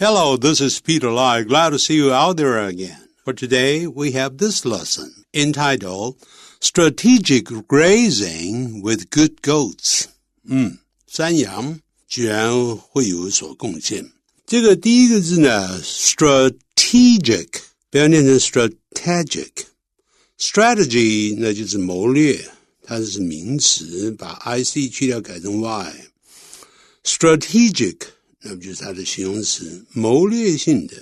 Hello, this is Peter Lai. Glad to see you out there again. For today, we have this lesson entitled Strategic Grazing with Good Goats. 山羊居然会有所贡献。这个第一个字呢 strategic 不要念成 strategic。strategy 那就是谋略，它是名词，把 IC 去掉改成 Y。strategic 那么就是它的形容词，谋略性的，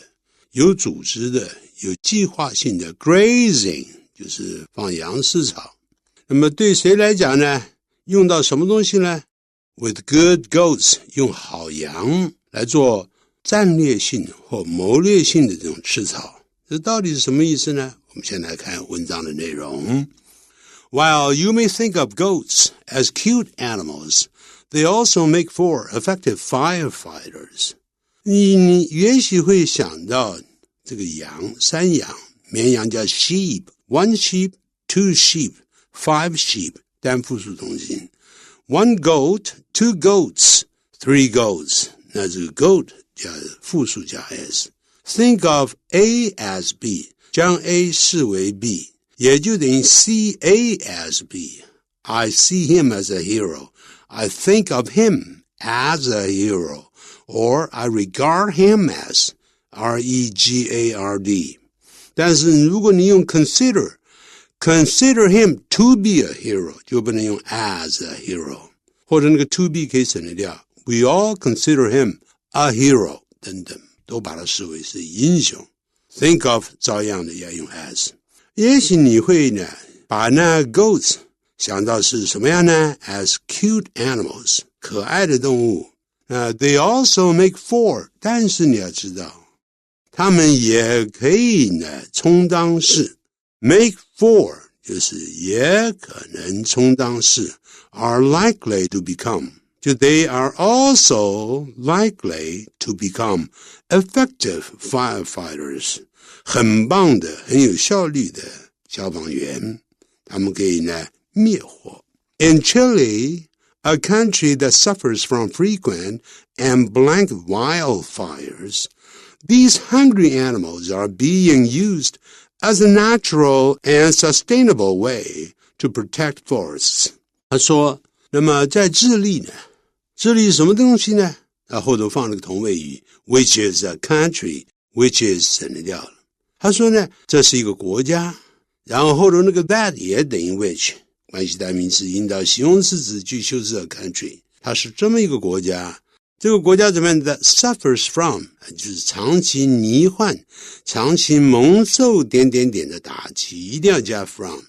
有组织的，有计划性的。grazing 就是放羊饲草。那么对谁来讲呢？用到什么东西呢？ With good goats 用好羊来做战略性或谋略性的这种吃草。这到底是什么意思呢？我们先来看文章的内容。While you may think of goats as cute animals,They also make for effective firefighters. 你也许会想到这个羊，山羊，绵羊叫 sheep, one sheep, two sheep, five sheep, 单复数同形。One goat, two goats, three goats. 那这个 goat 加复数加 s. Think of A as B, 将 A 视为 B, 也就等于 see A as B. I see him as a hero.I think of him as a hero, or I regard him as, R-E-G-A-R-D. 但是如果你用 consider him to be a hero, 就不能用 as a hero. 或者那个 to be 可以省略掉。We all consider him a hero, 等等，都把它视为是英雄。Think of 照样的要用 as. 也许你会呢，把那 goats想到是什么样呢 ？As cute animals, 可爱的动物。They also make for, 但是你要知道，他们也可以呢充当是 make for 就是也可能充当是 are likely to become. 就 they are also likely to become effective firefighters. 很棒的，很有效率的消防员，他们可以呢灭火。In Chile, a country that suffers from frequent and blank wildfires, these hungry animals are being used as a natural and sustainable way to protect forests. 他说，那么在智利呢？智利是什么东西呢？后头放了个同位语 ，which is a country, which is 省略掉了。他说呢，这是一个国家，然后后头那个 that 也等于 which。关系代名词引导形容词子句修饰 a country， 它是这么一个国家。这个国家怎么样的 suffers from 就是长期罹患，长期蒙受点点点的打击，一定要加 from。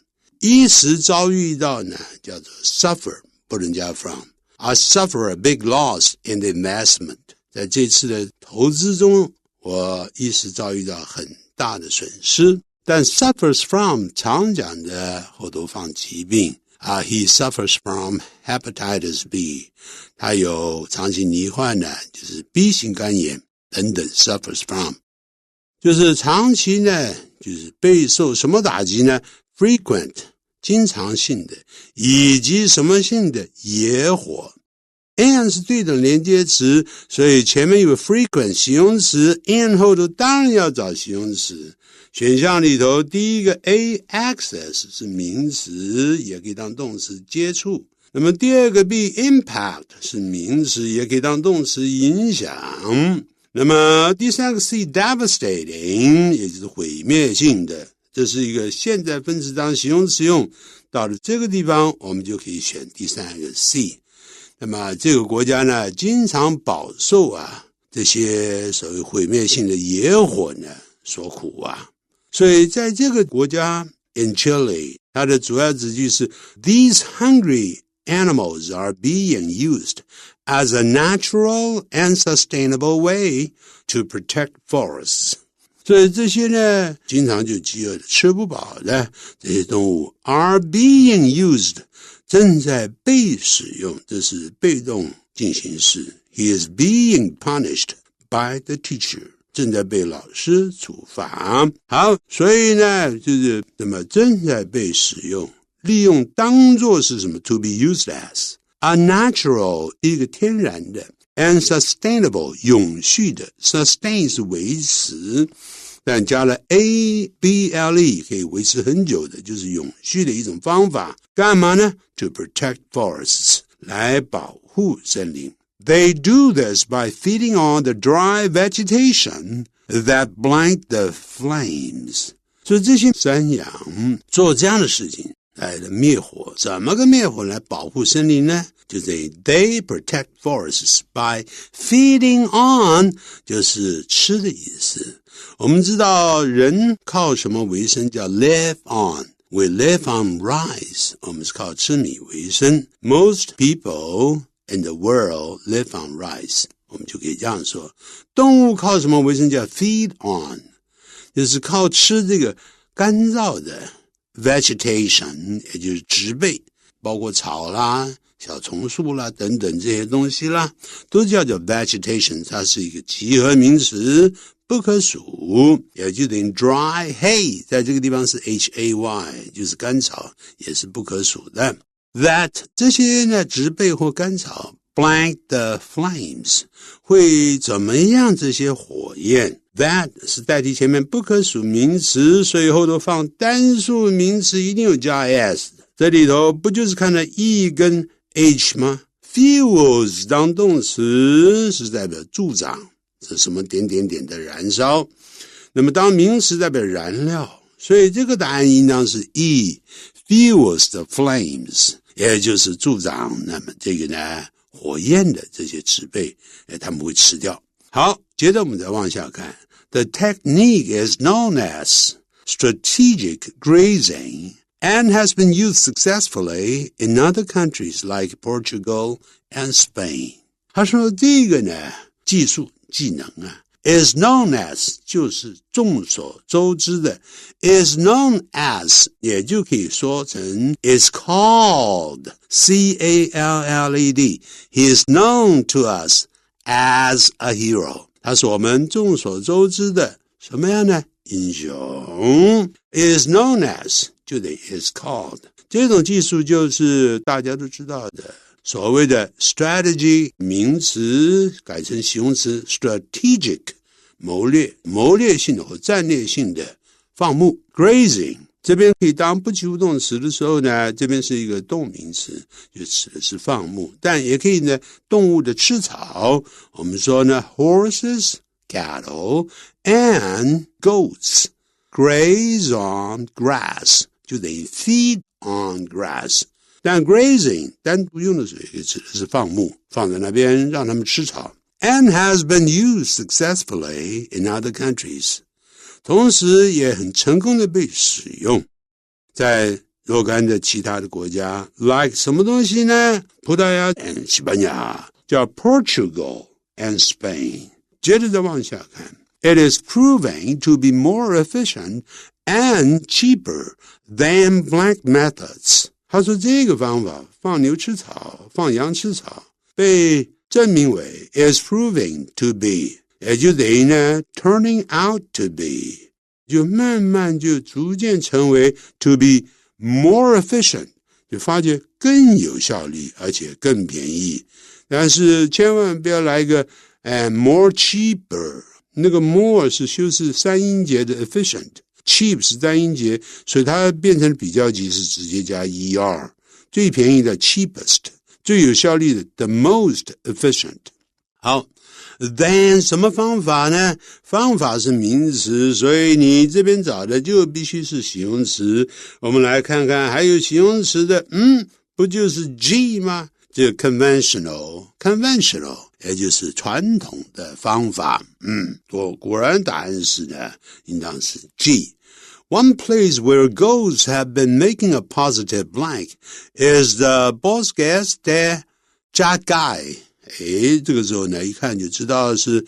一时遭遇到呢，叫做 suffer， 不能加 from。I suffer a big loss in the investment， 在这次的投资中，我一时遭遇到很大的损失。但 suffers from 常讲的后头放疾病he suffers from hepatitis B， 他有长期罹患的就是 B 型肝炎等等 suffers from， 就是长期呢就是备受什么打击呢 frequent 经常性的以及什么性的野火。and 是对等连接词，所以前面有 frequent 形容词 and 后头当然要找形容词。选项里头第一个 A access 是名词，也可以当动词接触。那么第二个 B impact 是名词，也可以当动词影响。那么第三个 C devastating 也就是毁灭性的，这是一个现在分词当形容词用。到了这个地方我们就可以选第三个 C。那么这个国家呢经常饱受这些所谓毁灭性的野火呢所苦所以在这个国家 in Chile， 它的主要子句是 These hungry animals are being used as a natural and sustainable way to protect forests. 所以这些呢经常就饥饿的吃不饱的这些动物 are being used 正在被使用，这是被动进行式。 He is being punished by the teacher， 正在被老师处罚。好，所以呢就是什么正在被使用，利用当作是什么 to be used as a natural 一个天然的 and sustainable 永续的 sustain 是维持，但加了 able 可以维持很久的，就是永续的一种方法。干嘛呢？ To protect forests 来保护森林。They do this by feeding on the dry vegetation that blank the flames. 所以这些山羊做这样的事情来灭火，怎么个灭火来保护森林呢？就等于 they protect forests by feeding on 就是吃的意思。我们知道人靠什么为生，叫 live on。 We live on rice， 我们是靠吃米为生。 Most people in the world live on rice， 我们就可以这样说。动物靠什么为生，叫 feed on， 就是靠吃这个干燥的 vegetation， 也就是植被，包括草啦、小丛树啦等等这些东西啦，都叫做 vegetation， 它是一个集合名词，不可数，也就等于 dry hay， 在这个地方是 hay， 就是干草，也是不可数的。That 这些呢植被或干草 blank the flames 会怎么样？这些火焰 that 是代替前面不可数名词，所以后头放单数名词一定有加 s， 这里头不就是看到 e 跟 h 吗？ Fuels 当动词是代表助长，是什么点点点的燃烧，那么当名词代表燃料，所以这个答案应当是 E fuels the flames， 也就是助长那么这个呢火焰的这些植被他们会吃掉。好，接着我们再往下看， The technique is known as strategic grazing and has been used successfully in other countries like Portugal and Spain。 他说这个呢技术技能is known as 就是众所周知的， is known as 也就可以说成 is called C-A-L-L-E-D He is known to us as a hero， 他是我们众所周知的什么样呢？英雄。 is known as 就得 is called， 这种技术就是大家都知道的所谓的 strategy 名词改成形容词 strategic 谋略性的或战略性的放牧 grazing 这边可以当不及物动词的时候呢，这边是一个动名词，就指的是放牧，但也可以呢动物的吃草，我们说呢 horses, cattle and goats graze on grass 就等于 feed on grass，但 grazing 单独用的时候也指的是放牧，放在那边让他们吃草。 And has been used successfully in other countries， 同时也很成功的被使用在若干的其他的国家 like 什么东西呢？葡萄牙 and 西班牙，叫 Portugal and Spain。 接着再往下看， It is proving to be more efficient and cheaper than blank methods，他说这个方法放牛吃草放羊吃草被证明为 is proving to be， 也就等于呢 turning out to be， 就慢慢就逐渐成为 to be more efficient， 就发觉更有效率而且更便宜。但是千万不要来一个more cheaper， 那个 more 是修饰三音节的 efficient，cheap 是单音节，所以它变成比较级是直接加 er， 最便宜的 cheapest， 最有效率的 the most efficient。 好， then 什么方法呢？方法是名词，所以你这边找的就必须是形容词。我们来看看还有形容词的，不就是 G 吗？这个 conventional 也就是传统的方法。果然答案是呢，应当是 G。 One place where goats have been making a positive blank is the Bosques de Jagai。 这个时候呢一看就知道是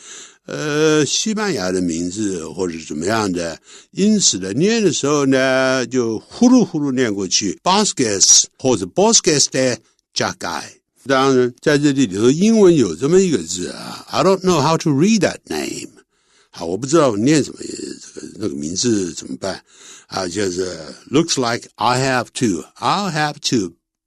西班牙的名字或者怎么样的，因此呢念的时候呢就呼噜呼噜念过去 Bosques 或者 Bosques de Jagai。 当然在这里头英文有这么一个字I don't know how to read that name。 好，我不知道我念什么那个名字怎么办就是 looks like I'll have to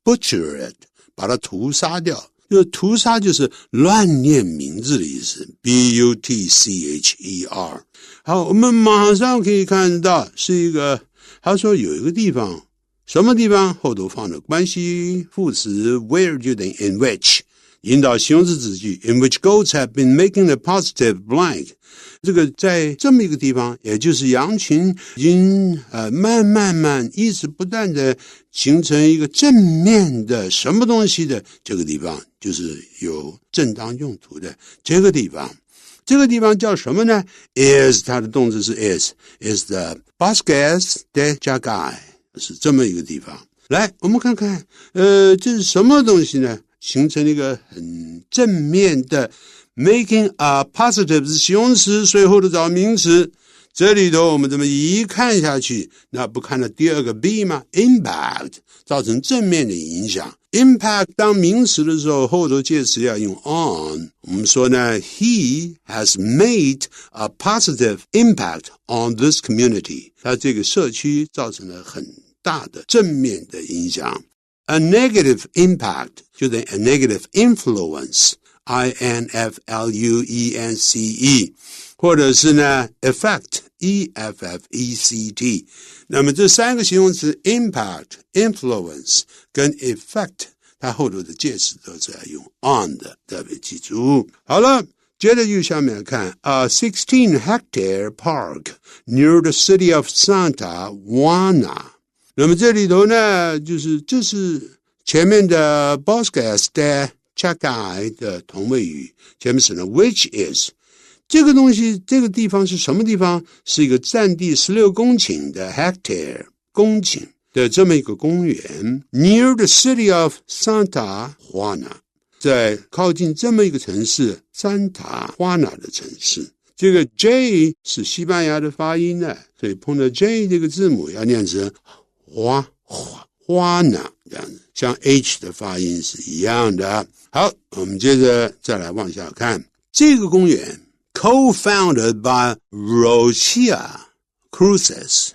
butcher it， 把它屠杀掉，就是屠杀就是乱念名字的意思 ，butcher。好，我们马上可以看到是一个，他说有一个地方，什么地方后头放的关系副词 where 就等于 in which， 引导形容词子句 in which goats have been making a positive blank。这个在这么一个地方，也就是羊群已经慢慢一直不断的形成一个正面的什么东西的这个地方，就是有正当用途的这个地方。这个地方叫什么呢？ is 它的动词是 is the Bosques de Jagai， 是这么一个地方。来，我们看看这是什么东西呢？形成一个很正面的Making a positive 是形容词，随后的找名词。这里头我们这么一看下去，那不看到第二个 B 吗？ Impact 造成正面的影响。Impact 当名词的时候，后头介词要用 on。我们说呢 He has made a positive impact on this community。他这个社区造成了很大的正面的影响。A negative impact 就等于 a negative influence。influence 或者是呢 effect effect。 那么这三个形容词 impact influence 跟 effect 它后头的介词都是要用 on 的，特别记住。好了，接着就下面看a 16-hectare park near the city of Santa Juana。 那么这里头呢，就是这是前面的 Bosques de Jagai 的同位语，前面是呢 which is。 这个东西，这个地方是什么地方？是一个占地16公顷的 hectare 公顷的这么一个公园 near the city of Santa Juana， 在靠近这么一个城市 Santa Juana 的城市。这个 J 是西班牙的发音呢，所以碰到 J 这个字母要念成花呢，这样子，像 H 的发音是一样的。好，我们接着再来往下看这个公园 co-founded by Rocia Cruces.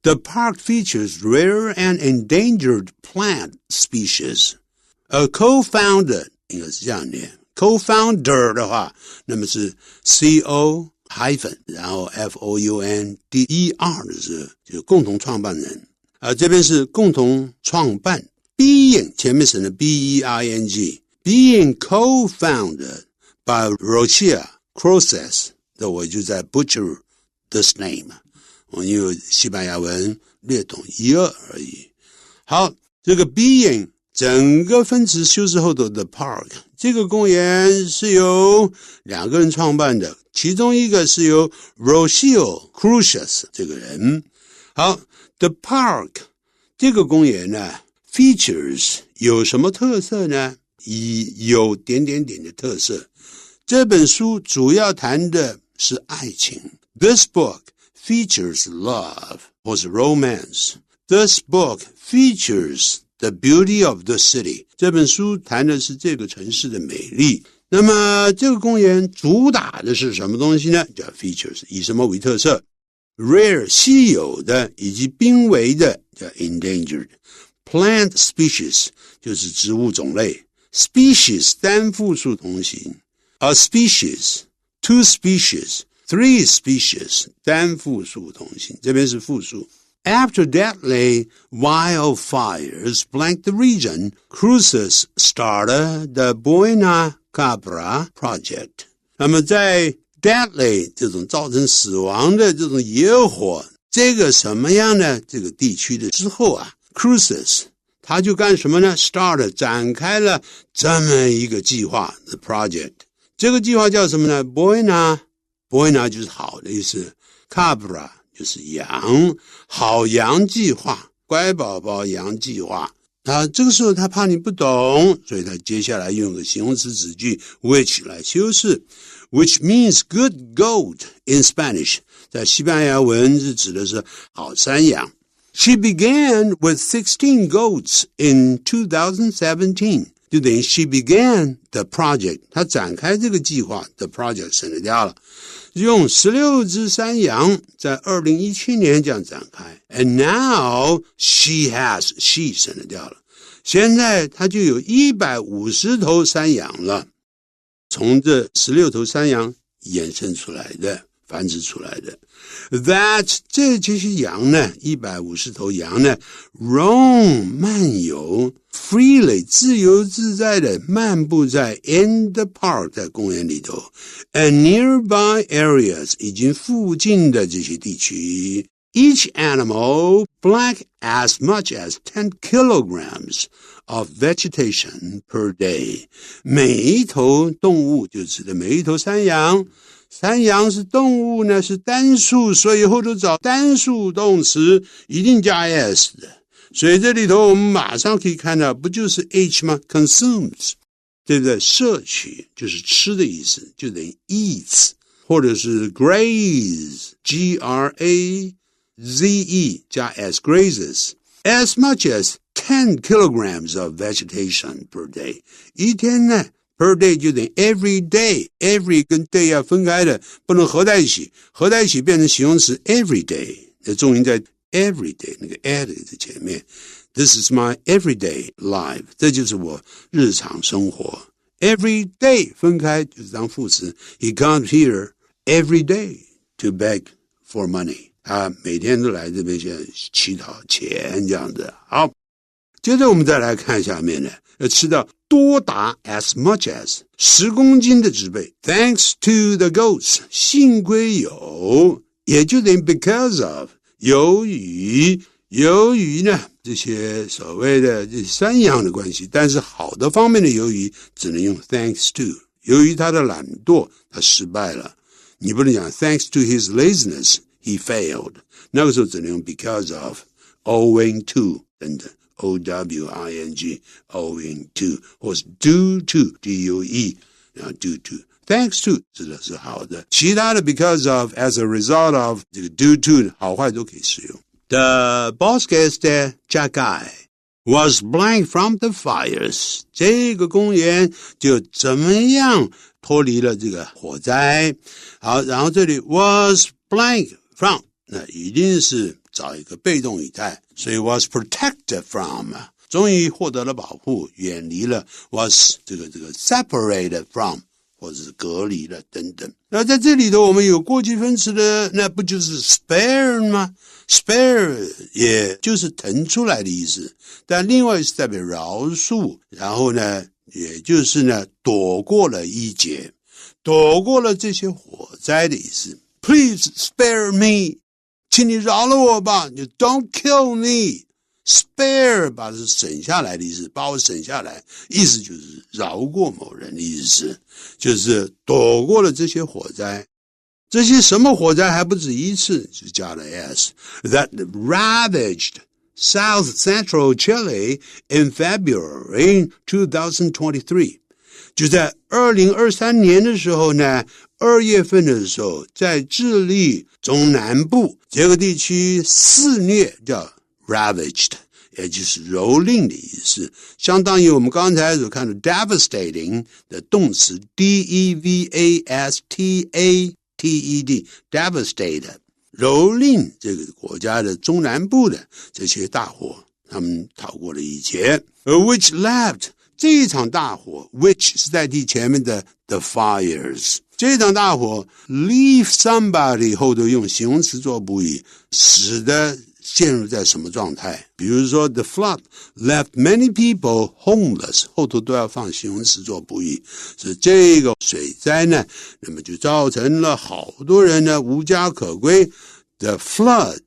The park features rare and endangered plant species. Co-founded 应该是这样念 co-founder 的话，那么是 CO 然后 FOUNDER 的是就是共同创办人。这边是共同创办 being 前面省的 BEING being co-founded by Rocia Cruces， 那我就在 butcher this name， 因为西班牙文略懂一二而已。好，这个 being 整个分词修饰后头的 park， 这个公园是由两个人创办的，其中一个是由 Rocia Cruces 这个人。好，The park 这个公园呢 features 有什么特色呢？有点的特色。这本书主要谈的是爱情。This book features love 或是 romance. This book features the beauty of the city. 这本书谈的是这个城市的美丽。那么这个公园主打的是什么东西呢？叫 features， 以什么为特色？ Rare 稀有的以及濒危的叫 endangered。 Plant species 就是植物种类， species 单复数同形， a species two species three species 单复数同形，这边是复数。 After deadly wildfires blanked the region, Cruces started the Buena Cabra project. 那么在deadly 这种造成死亡的这种野火，这个什么样呢？这个地区的之后啊 Cruces 他就干什么呢？ Start 展开了这么一个计划 The project。 这个计划叫什么呢？ Buena 就是好的意思， Cabra 就是羊，好羊计划，乖宝宝羊计划。这个时候他怕你不懂，所以他接下来用个形容词子句 which 来修饰， which means good goat in Spanish， 在西班牙文是指的是好山羊。 She began with 16 goats in 2017， 就等于 she began the project， 她展开这个计划 the project 省略掉了，用16只山羊在2017年这样展开。 And now she 省略掉了，现在它就有150头山羊了，从这16头山羊衍生出来的，繁殖出来的。That 这些羊呢，150头羊呢 roam 漫游 freely 自由自在的漫步在 in the park 在公园里头 and nearby areas 以及附近的这些地区。Each animal black as much as 10 kilograms of vegetation per day. 每一头动物就指的每一头山羊，山羊是动物呢，是单数，所以后头找单数动词一定加 s 的。所以这里头我们马上可以看到，不就是 h 吗 ？consumes， 对不对？摄取就是吃的意思，就等于 eats， 或者是 graze， g-r-a-z-e 加 s grazes as much as 10 kilograms of vegetation per day。一天呢？Per day 就等于 every day， every 跟 day 要分开的，不能合在一起，合在一起变成形容词 every day， 重音在 every day 那个 add 在前面。This is my everyday life， 这就是我日常生活。Every day 分开就是当副词。He comes here every day to beg for money， 他每天都来这边乞讨钱这样子。好，接着我们再来看下面呢，吃到多达 as much as 10公斤的植被 thanks to the goats 幸亏有，也就等于 because of 由于呢这些所谓的这山羊的关系，但是好的方面的由于只能用 thanks to， 由于他的懒惰他失败了，你不能讲 thanks to his laziness he failed， 那个时候只能用 because of owing to 等等O-W-I-N-G owing to 或是 due to D-U-E 然后 due to thanks to 指的是好的，其他的 because of as a result of 这个 due to 好坏都可以使用。The bosques de Chagai was blank from the fires， 这个公园就怎么样脱离了这个火灾。好，然后这里 was blank from 那一定是找一个被动语态，所以 was protected from 终于获得了保护，远离了 was 这个 separated from 或者是隔离了等等。那在这里头我们有过去分词的，那不就是 spare 吗？ spare 也就是腾出来的意思，但另外是代表饶恕，然后呢也就是呢躲过了一劫，躲过了这些火灾的意思。 Please spare me，请你饶了我吧，你 Don't kill me。 Spare 把它省下来的意思，把我省下来，意思就是饶过某人的意思，就是躲过了这些火灾。这些什么火灾还不止一次，就加了 s。 That ravaged South Central Chile in February 2023， 就在2023年的时候呢，2月份的时候，在智利中南部这个地区肆虐，叫 ravaged， 也就是蹂躏的意思，相当于我们刚才所看的 devastating 的动词 D-E-V-A-S-T-A-T-E-D devastate， 蹂躏这个国家的中南部的这些大火，他们逃过了一劫。Which left 这一场大火 which 是代替前面的 the fires， 这场大火 leave somebody 后头用形容词做补语，使得陷入在什么状态，比如说 the flood left many people homeless 后头都要放形容词做补语，是这个水灾呢，那么就造成了好多人呢无家可归。 The flood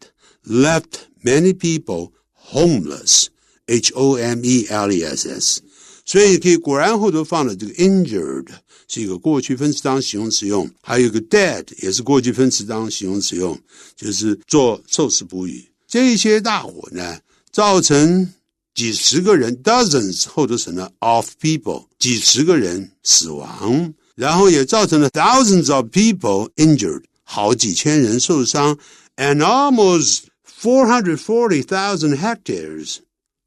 left many people homeless H-O-M-E-L-E-S-S， 所以可以果然后头放了这个 injured 是一个过去分词当形容词用，还有一个 dead 也是过去分词当形容词用，就是做受词补语。这些大火呢造成几十个人 dozens 后头成了 of people 几十个人死亡，然后也造成了 thousands of people injured 好几千人受伤 and almost 440,000 hectares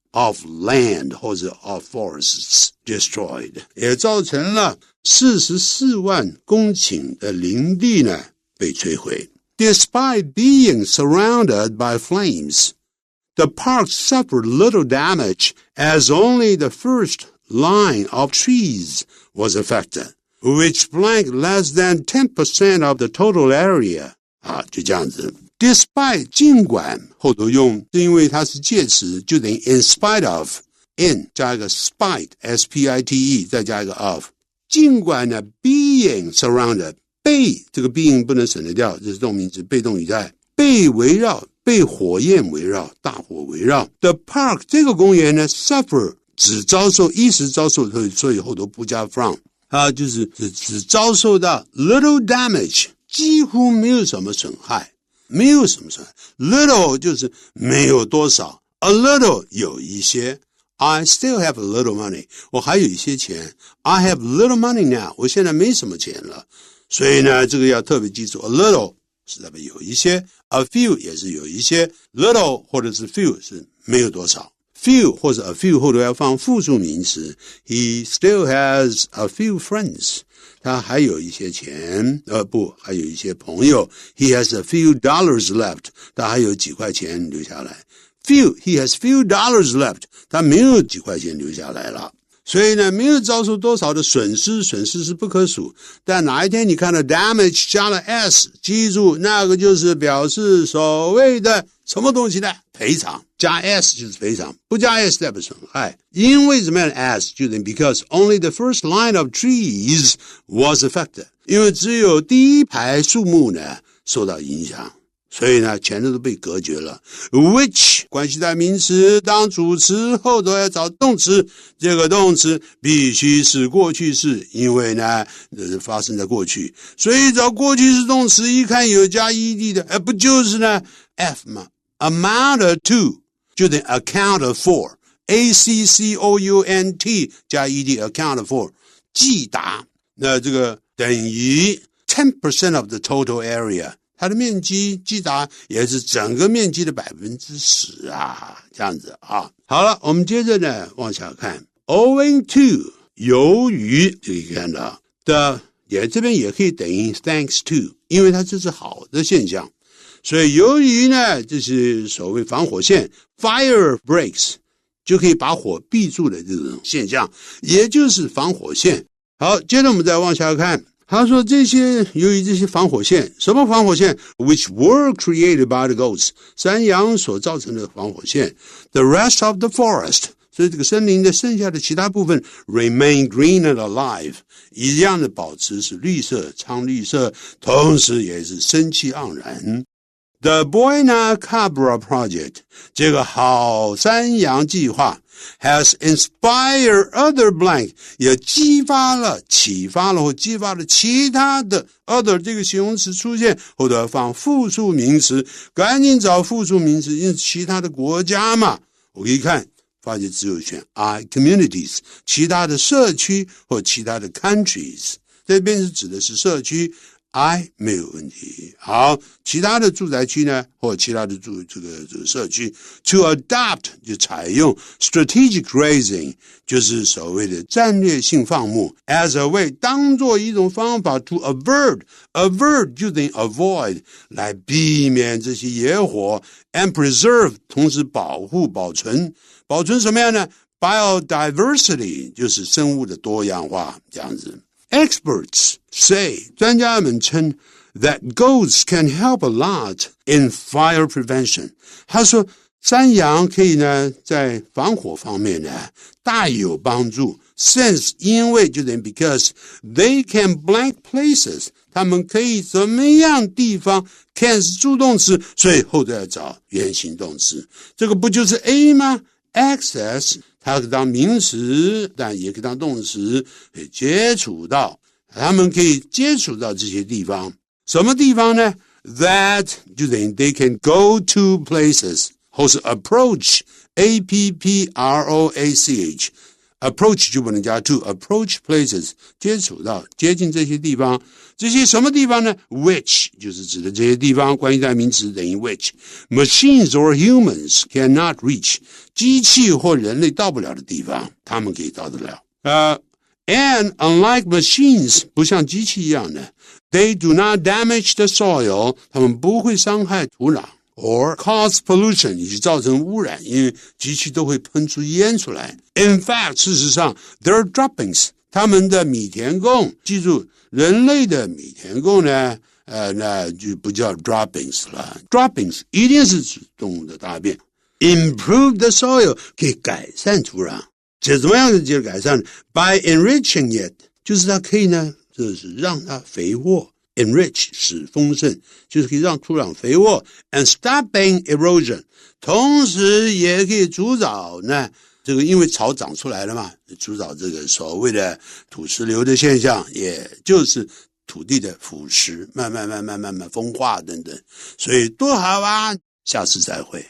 of land 或者 of forests destroyed， 也造成了44万公顷的林地呢被摧毁。Despite being surrounded by flames， The park suffered little damage as only the first line of trees was affected, which blank less than 10% of the total area. 就这样子。Despite 尽管后头用，因为它是介词，就等于 in spite of in 加一个 spite S-P-I-T-E 再加一个 of。尽管呢 being surrounded 被这个 being 不能省得掉，这是动名词被动语态，被围绕，被火焰围绕，大火围绕。The park 这个公园呢 suffer 只遭受一时遭受，所以后头不加 from 就是只遭受到 little damage 几乎没有什么损害，没有什么损害。little 就是没有多少， a little 有一些。I still have a little money 我还有一些钱。 I have little money now 我现在没什么钱了。所以呢这个要特别记住， a little 是代表有一些， a few 也是有一些， little 或者是 few 是没有多少。few 或者 a few 后头要放复数名词。 He still has a few friends 他还有一些钱，还有一些朋友。 He has a few dollars left 他还有几块钱留下来。Few, he has few dollars left 他没有几块钱留下来了。所以呢没有遭受多少的损失，损失是不可数。但哪一天你看到 damage 加了 s， 记住那个就是表示所谓的什么东西呢？赔偿。加 s 就是赔偿，不加 s 代表损害。因为怎么样的 s 就等于 because only the first line of trees was affected 因为只有第一排树木呢受到影响，所以呢前头都被隔绝了。 which 关系代名词当主词后头要找动词，这个动词必须是过去式，因为呢发生在过去，所以找过去式动词一看有加 ed 的，不就是呢 f 吗？ amount to 就等于 account for account 加 ed account for 计达，那这个等于 10% of the total area，它的面积计达也是整个面积的 10% 这样子啊。好了，我们接着呢往下看 owing to 由于就可以看到的也这边也可以等于 thanks to 因为它这是好的现象，所以由于呢这是所谓防火线 fire breaks 就可以把火闭住的这种现象，也就是防火线。好，接着我们再往下看，他说这些由于这些防火线，什么防火线 which were created by the goats 山羊所造成的防火线 the rest of the forest 所以这个森林的剩下的其他部分 remain green and alive 一样的保持是绿色苍绿色，同时也是生气盎然。The Buena Cabra Project 这个好山羊计划 has inspired other blank 也启发了或激发了其他的 other 这个形容词出现，后头要放复数名词，赶紧找复数名词，因为其他的国家嘛，我可以看发现只有选 I communities 其他的社区或其他的 countries， 这边是指的是社区I 没有问题。好，其他的住宅区呢，或其他的这个社区 to adopt 就采用 strategic grazing 就是所谓的战略性放牧 as a way 当做一种方法 to avert 就等于 avoid 来避免这些野火 and preserve 同时保存什么样呢？ biodiversity 就是生物的多样化这样子。Experts say 专家们称 that goats can help a lot in fire prevention 他说山羊可以呢在防火方面呢大有帮助 since 因为就等于 because they can blank places 他们可以怎么样地方 can 是助动词，所以后头要找原形动词，这个不就是 A 吗？ Access它可以当名词，但也可以当动词，可以接触到，他们可以接触到这些地方。什么地方呢？ That 就等于 they can go to places 或是 approach approach approach 就不能加 to approach places 接触到接近这些地方。这些什么地方呢？ which 就是指的这些地方，关系代名词等于 which machines or humans cannot reach 机器或人类到不了的地方，他们可以到得了。And unlike machines 不像机器一样的 they do not damage the soil 他们不会伤害土壤 or cause pollution 以及造成污染，因为机器都会喷出烟出来。In fact 事实上 their droppings 他们的米田共，记住人类的米田共呢那就不叫 droppings 了， droppings 一定是指动物的大便。 Improve the soil 可以改善土壤，这怎么样就改善 by enriching it 就是它可以呢就是让它肥沃， enrich 使丰盛，就是可以让土壤肥沃 and stopping erosion 同时也可以阻止呢这个因为草长出来了嘛，阻止这个所谓的土石流的现象，也就是土地的腐蚀慢慢风化等等，所以多好啊，下次再会。